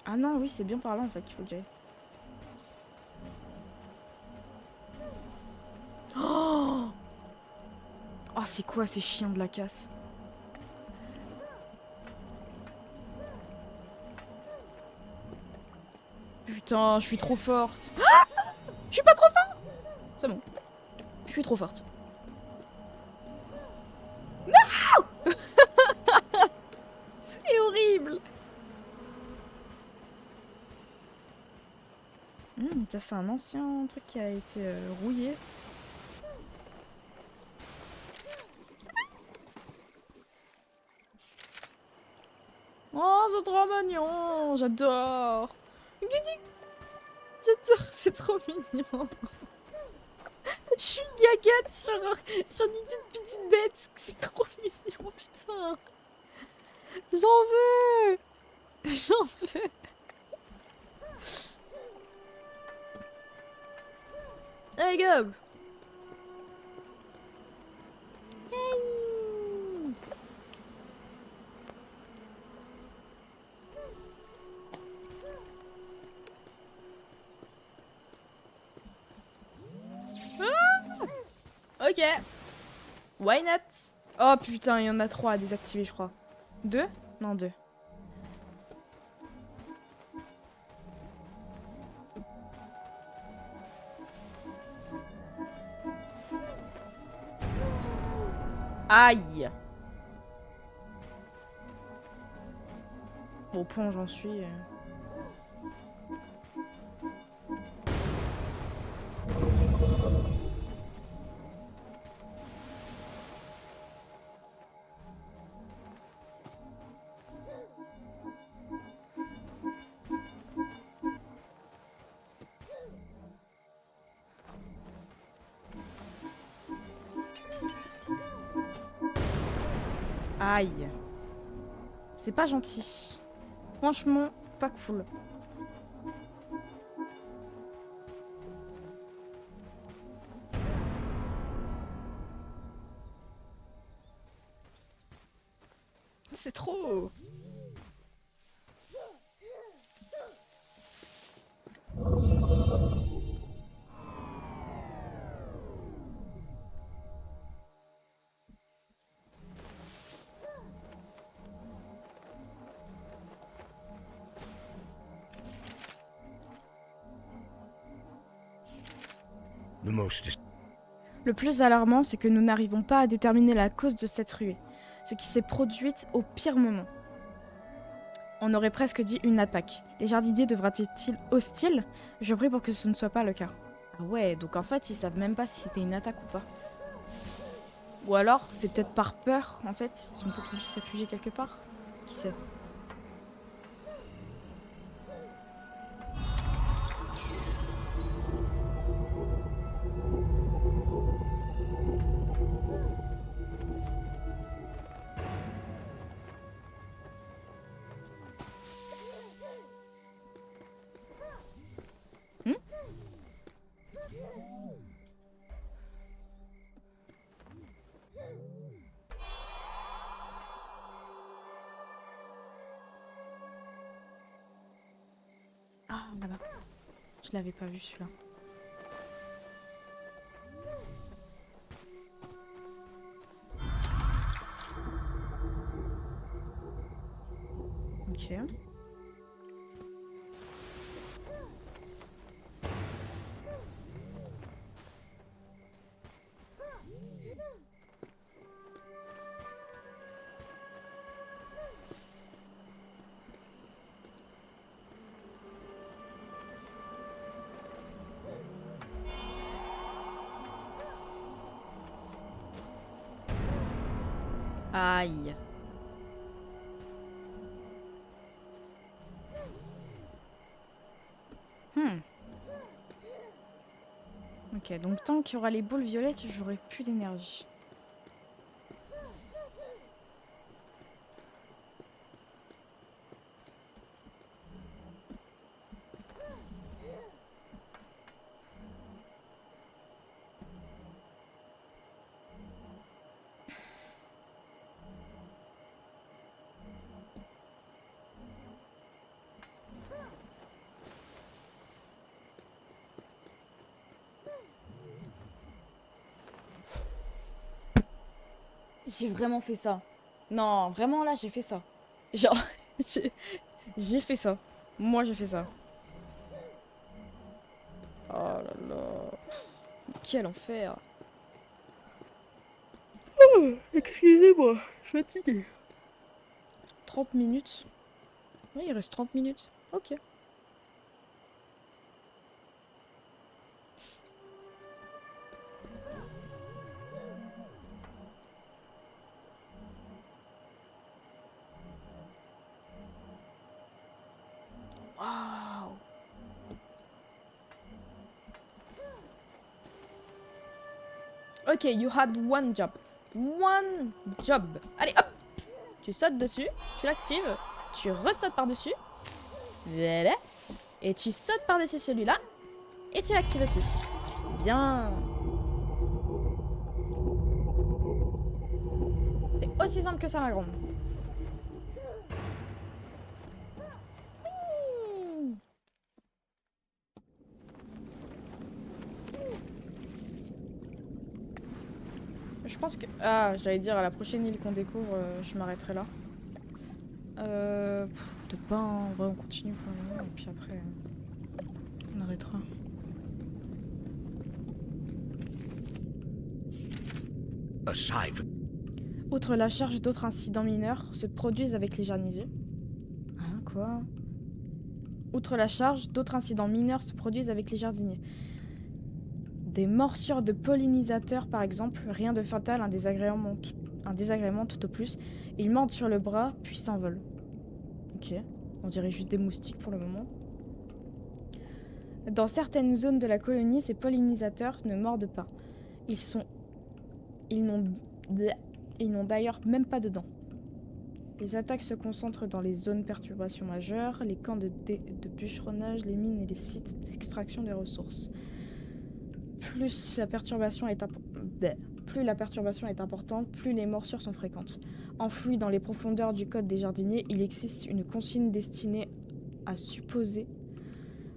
[SPEAKER 1] Ah non, oui, c'est bien par là en fait qu'il faut que j'aille. Oh, oh, c'est quoi ces chiens de la casse? Putain, je suis trop forte. Ah, je suis pas trop forte. C'est bon. Je suis trop forte. Non. C'est horrible. Putain, c'est un ancien truc qui a été rouillé. Oh, c'est trop mignon. J'adore. J'adore, c'est trop mignon. Je suis une gagette sur une petite bête. C'est trop mignon, putain. J'en veux. J'en veux. Hey, go. Hey. Ah, ok. Why not? Oh putain, il y en a 3 à désactiver, je crois. 2? Non, 2. Aïe. Au point où j'en suis. Aïe. C'est pas gentil. Franchement, pas cool. C'est trop.
[SPEAKER 3] The most is
[SPEAKER 1] Le plus alarmant, c'est que nous n'arrivons pas à déterminer la cause de cette ruée, ce qui s'est produite au pire moment. On aurait presque dit une attaque. Les jardiniers devraient-ils hostiles? Je prie pour que ce ne soit pas le cas. Ah ouais, donc en fait, ils savent même pas si c'était une attaque ou pas. Ou alors, c'est peut-être par peur, en fait. Ils sont peut-être voulu se réfugier quelque part. Qui sait? Ah, là-bas. Je l'avais pas vu celui-là. Ok. Aïe. Ok, donc tant qu'il y aura les boules violettes, j'aurai plus d'énergie. J'ai vraiment fait ça. Non, vraiment là, j'ai fait ça. Genre, j'ai fait ça. Moi, j'ai fait ça. Oh là là. Quel enfer. Excusez-moi, je suis fatiguée. 30 minutes. Oui, il reste 30 minutes. Ok. Ok, you had one job. One job. Allez, hop. Tu sautes dessus, tu l'actives, tu ressautes par-dessus. Voilà. Et tu sautes par-dessus celui-là. Et tu l'actives aussi. Bien. C'est aussi simple que ça, ma grande. Oui. Je pense que... Ah, j'allais dire, à la prochaine île qu'on découvre, je m'arrêterai là. Peut-être pas, hein. En vrai, on continue pour le moment, et puis après, on arrêtera.
[SPEAKER 3] Aside from
[SPEAKER 1] Outre la charge, d'autres incidents mineurs se produisent avec les jardiniers. Hein, quoi? Outre la charge, d'autres incidents mineurs se produisent avec les jardiniers. Des morsures de pollinisateurs, par exemple, rien de fatal, un désagrément tout au plus. Ils mordent sur le bras, puis s'envolent. Ok, on dirait juste des moustiques pour le moment. Dans certaines zones de la colonie, ces pollinisateurs ne mordent pas. Ils n'ont d'ailleurs même pas de dents. Les attaques se concentrent dans les zones perturbations majeures, les camps de bûcheronnage, les mines et les sites d'extraction des ressources. Plus la perturbation est importante, plus les morsures sont fréquentes. Enfoui dans les profondeurs du code des jardiniers, il existe une consigne destinée à supposer...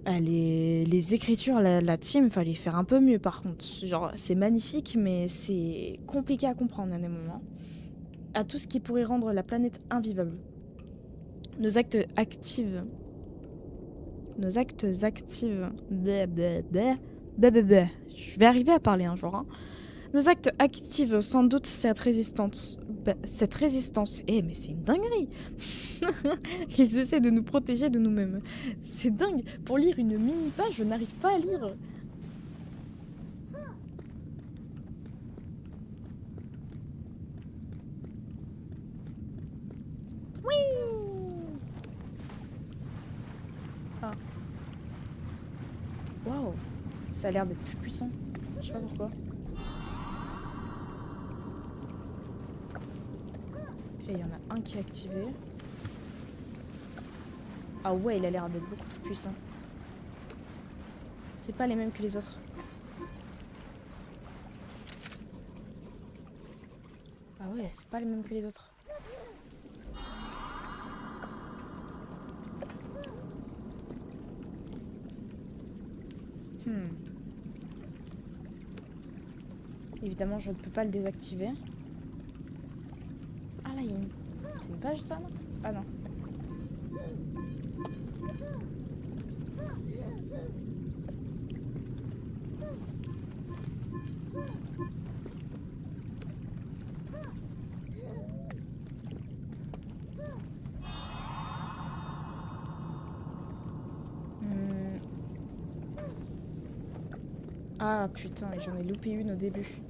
[SPEAKER 1] les écritures, la team, fallait faire un peu mieux par contre. Genre, c'est magnifique, mais c'est compliqué à comprendre à des moments. À tout ce qui pourrait rendre la planète invivable. Nos actes actifs... Je vais arriver à parler un jour. Hein. Nos actes activent sans doute cette résistance. Eh, mais c'est une dinguerie. Ils essaient de nous protéger de nous-mêmes. C'est dingue. Pour lire une mini-page, je n'arrive pas à lire. Ah. Waouh. Ça a l'air d'être plus puissant. Je sais pas pourquoi. Et il y en a un qui est activé. Ah ouais, il a l'air d'être beaucoup plus puissant. C'est pas les mêmes que les autres. Ah ouais, c'est pas les mêmes que les autres. Évidemment, je ne peux pas le désactiver. Ah là, il y a une... C'est une page, ça, non? Ah non. Ah putain, et j'en ai loupé une au début.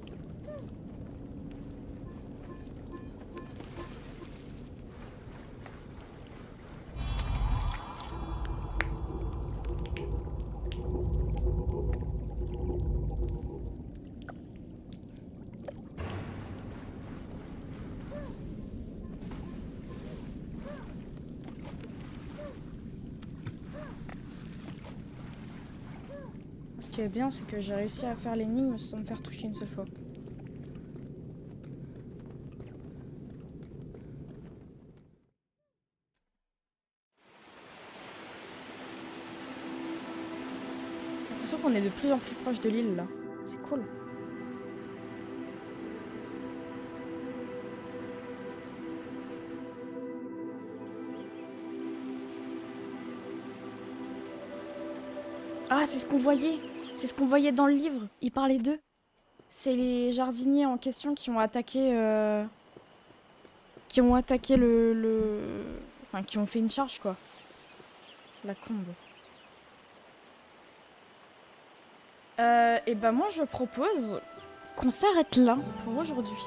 [SPEAKER 1] Ce qui est bien, c'est que j'ai réussi à faire l'énigme sans me faire toucher une seule fois. J'ai l'impression qu'on est de plus en plus proche de l'île là. C'est cool. Ah, c'est ce qu'on voyait. C'est ce qu'on voyait dans le livre. Il parlait d'eux. C'est les jardiniers en question qui ont attaqué... Qui ont attaqué Enfin, qui ont fait une charge, quoi. La combe. Et ben moi, je propose qu'on s'arrête là pour aujourd'hui.